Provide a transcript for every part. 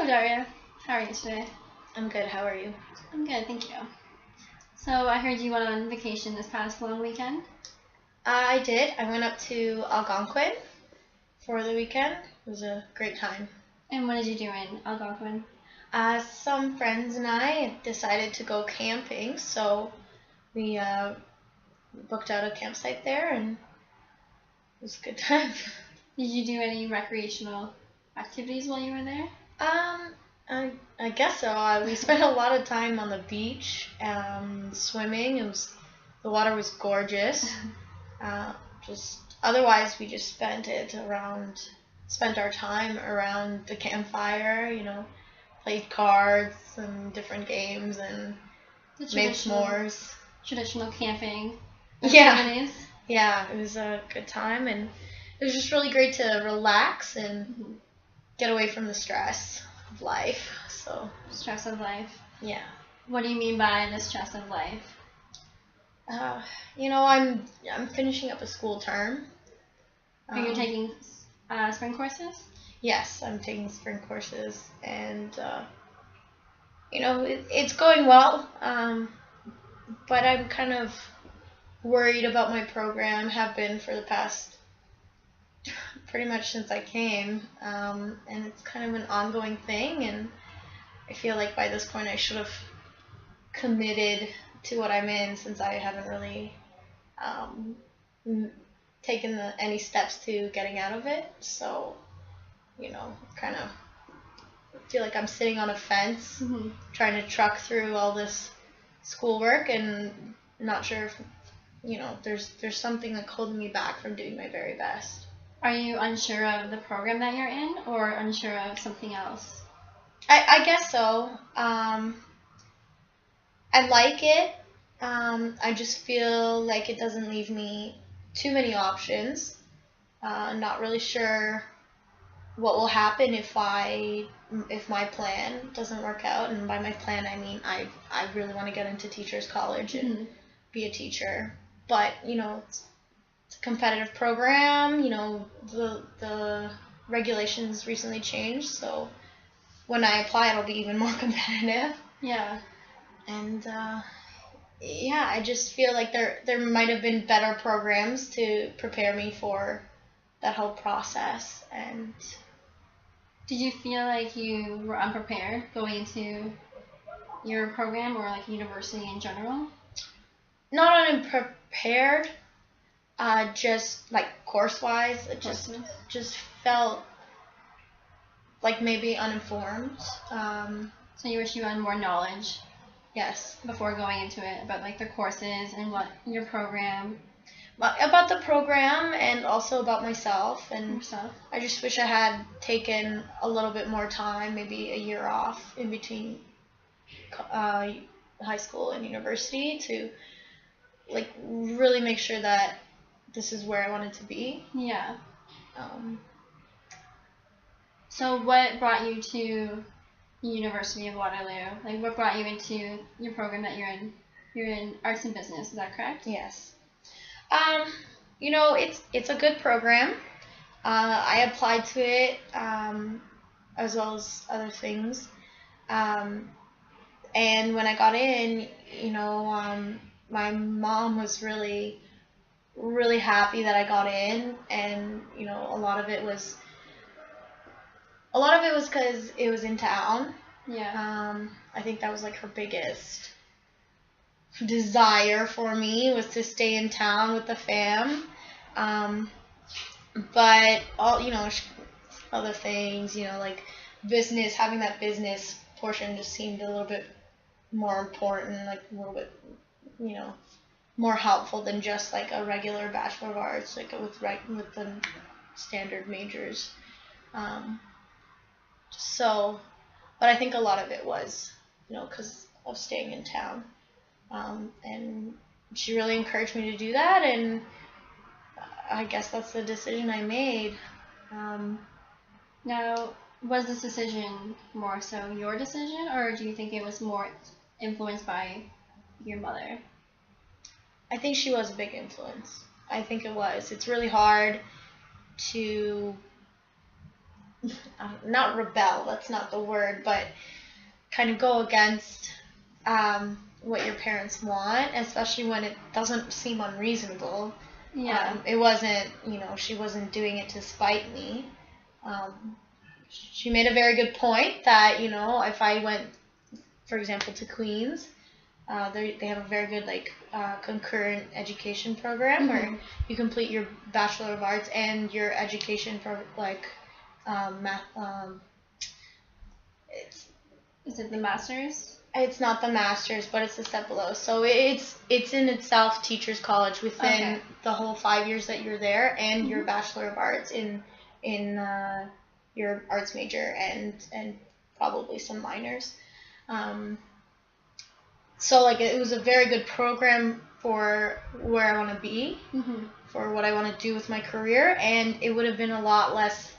Hello, Daria. How are you today? I'm good. How are you? I'm good, thank you. So I heard you went on vacation this past long weekend. I did. I went up to Algonquin for the weekend. It was a great time. And what did you do in Algonquin? Some friends and I decided to go camping, so we booked out a campsite there, and it was a good time. Did you do any recreational activities while you were there? I guess so. We spent a lot of time on the beach, swimming. The water was gorgeous. Otherwise we just spent our time around the campfire. Played cards and different games and made s'mores. Traditional camping. Yeah. Yeah, it was a good time, and it was just really great to relax and get away from the stress of life. Stress of life. Yeah. What do you mean by the stress of life? I'm finishing up a school term. Are you taking spring courses? Yes, I'm taking spring courses, and it's going well. But I'm kind of worried about my program. Have been for the past pretty much since I came, and it's kind of an ongoing thing, and I feel like by this point I should have committed to what I'm in, since I haven't really taken any steps to getting out of it. So, kind of feel like I'm sitting on a fence, trying to truck through all this schoolwork, and not sure if there's something like holding me back from doing my very best. Are you unsure of the program that you're in, or unsure of something else? I guess so. I like it. I just feel like it doesn't leave me too many options. Not really sure what will happen if my plan doesn't work out. And by my plan, I mean I really want to get into teachers college and be a teacher. But it's a competitive program. The regulations recently changed, so when I apply, it'll be even more competitive. Yeah. And I just feel like there might have been better programs to prepare me for that whole process. And did you feel like you were unprepared going into your program, or like university in general? Not unprepared, just like course-wise, it just felt like maybe uninformed. So you wish you had more knowledge? Yes. Before going into it, about like the courses and what your program. About the program, and also about myself. And I just wish I had taken a little bit more time, maybe a year off in between high school and university, to like really make sure that this is where I wanted to be. Yeah. So what brought you to University of Waterloo? Like, what brought you into your program that you're in? You're in arts and business, is that correct? Yes. It's a good program. I applied to it, as well as other things. And when I got in, my mom was really, really happy that I got in, and a lot of it was because it was in town. Yeah. I think that was like her biggest desire for me, was to stay in town with the fam. But all other things, like business, having that business portion just seemed a little bit more important, like a little bit more helpful than just like a regular Bachelor of Arts, like with the standard majors. But I think a lot of it was because of staying in town. And she really encouraged me to do that, and I guess that's the decision I made. Now, was this decision more so your decision, or do you think it was more influenced by your mother? I think she was a big influence. I think it was. It's really hard to not rebel, that's not the word, but kind of go against what your parents want, especially when it doesn't seem unreasonable. Yeah. It wasn't, she wasn't doing it to spite me. She made a very good point that, if I went, for example, to Queens, they have a very good concurrent education program where you complete your Bachelor of Arts and your education math. Is it the master's? It's not the master's, but it's the step below. So it's in itself teachers college within the whole 5 years that you're there, and your Bachelor of Arts in your arts major and probably some minors. So it was a very good program for where I want to be, for what I want to do with my career, and it would have been a lot less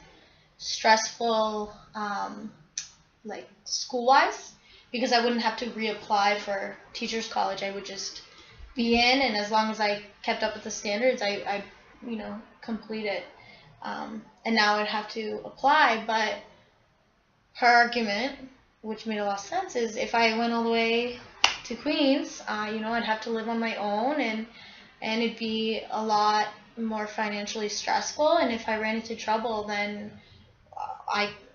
stressful, school-wise, because I wouldn't have to reapply for teachers college. I would just be in, and as long as I kept up with the standards, I complete it. And now I'd have to apply, but her argument, which made a lot of sense, is if I went all the way to Queens, I'd have to live on my own, and it'd be a lot more financially stressful, and if I ran into trouble, then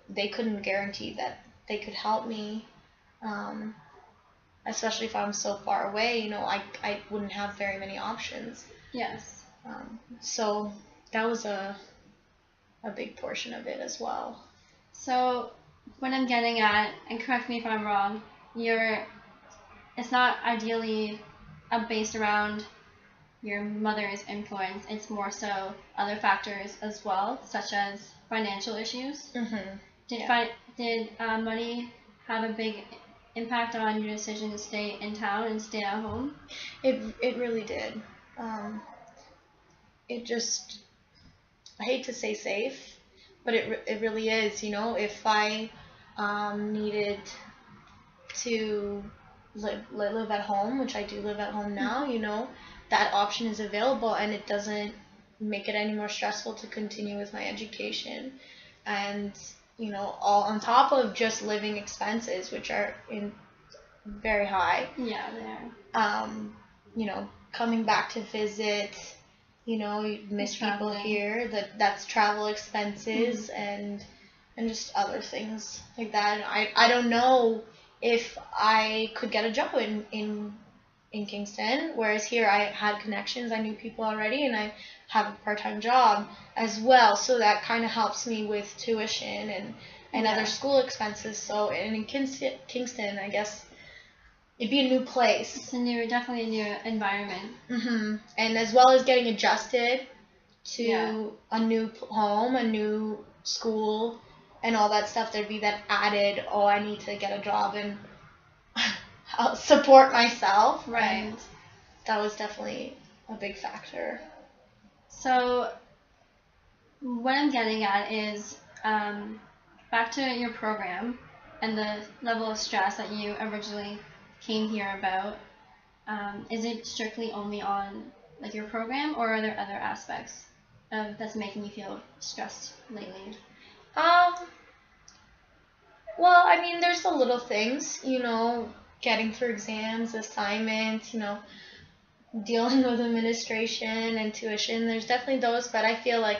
they couldn't guarantee that they could help me, especially if I'm so far away. I wouldn't have very many options. Yes. So that was a big portion of it as well. So what I'm getting at, and correct me if I'm wrong, it's not ideally based around your mother's influence. It's more so other factors as well, such as financial issues. Did money have a big impact on your decision to stay in town and stay at home? It really did. It just, I hate to say safe, but it really is. If I needed to live at home, which I do live at home now, that option is available, and it doesn't make it any more stressful to continue with my education. And all on top of just living expenses, which are very high. Yeah, they are. Coming back to visit, you miss people here. That's travel expenses and just other things like that. And I don't know if I could get a job in Kingston, whereas here I had connections, I knew people already, and I have a part-time job as well, so that kind of helps me with tuition and other school expenses. So in Kingston, I guess it'd be a new place. It's definitely a new environment. And as well as getting adjusted to a new home, a new school, and all that stuff, there'd be that added, I need to get a job and I'll support myself. Right. And that was definitely a big factor. So what I'm getting at is back to your program and the level of stress that you originally came here about. Is it strictly only on your program, or are there other aspects that's making you feel stressed lately? Well, I mean, there's the little things, getting through exams, assignments, dealing with administration and tuition. There's definitely those, but I feel like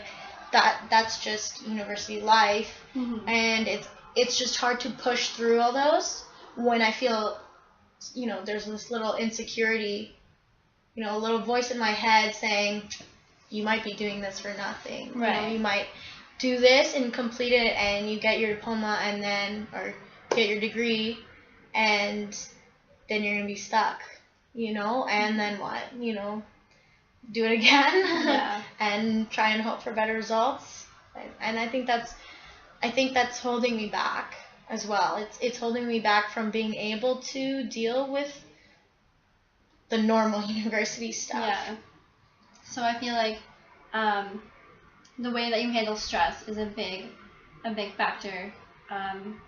that's just university life, and it's just hard to push through all those when I feel, there's this little insecurity, a little voice in my head saying, you might be doing this for nothing. Right. You might do this and complete it, and you get your diploma or get your degree, and then you're gonna be stuck, and then what, do it again, and try and hope for better results. And I think that's holding me back as well. It's holding me back from being able to deal with the normal university stuff. Yeah. So I feel like the way that you handle stress is a big factor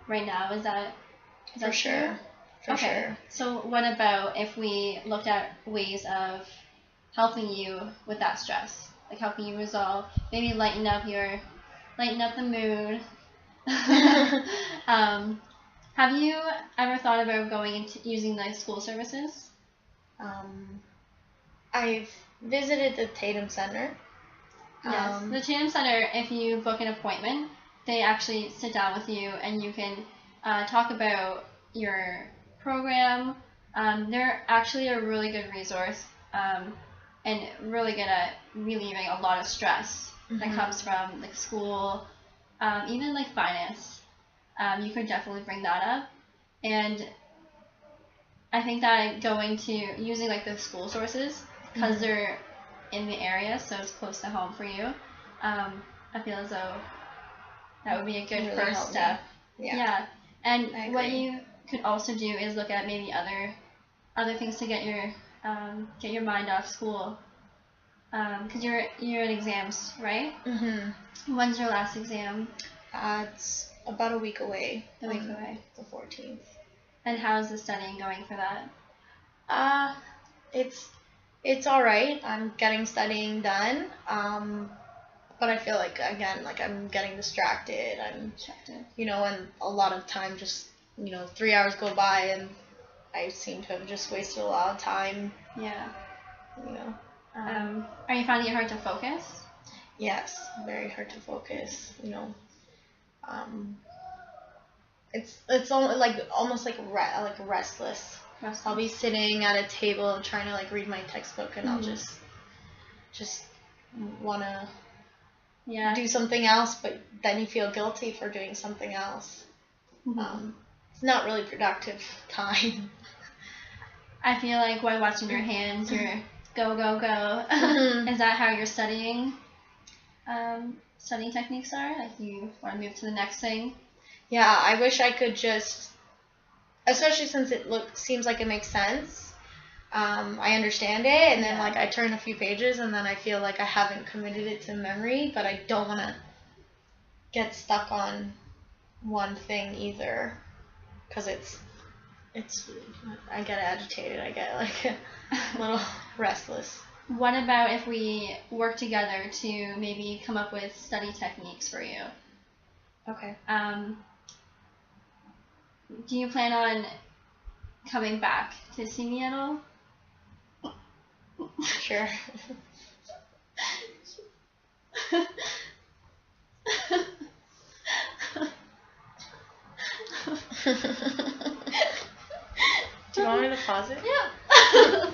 right now. Is that for sure? For sure. So what about if we looked at ways of helping you with that stress, helping you resolve, maybe lighten up the mood, Have you ever thought about going into using the school services? I've visited the Tatum Center. Yes, the Tatum Center, if you book an appointment, they actually sit down with you and you can talk about your program. They're actually a really good resource and really good at relieving a lot of stress that comes from like school, even like finance. You could definitely bring that up. And I think that going to using like the school sources, because they're in the area, so it's close to home for you. I feel as though that would be a good Really first step. Yeah. And I what agree. you could also do is look at maybe other things to get your mind off school. Because you're in exams, right? When's your last exam? It's about a week away. A week away. The 14th. And how's the studying going for that? It's all right. I'm getting studying done. But I feel like again, like I'm getting distracted. And a lot of time just 3 hours go by and I seem to have just wasted a lot of time. Yeah. Are you finding it hard to focus? Yes, very hard to focus. It's almost like restless. I'll be sitting at a table trying to like read my textbook and I'll just wanna do something else, but then you feel guilty for doing something else. It's not really productive time. I feel like while watching your hands, you're go go go. Is that how your studying techniques are? Like you want to move to the next thing? Yeah, I wish I could just, especially since it seems like it makes sense. I understand it, and then like I turn a few pages, and then I feel like I haven't committed it to memory, but I don't want to get stuck on one thing either, because it's I get agitated, I get like a little restless. What about if we work together to maybe come up with study techniques for you? Okay. Do you plan on coming back to see me at all? Sure. Do you want me to pause it? Yeah.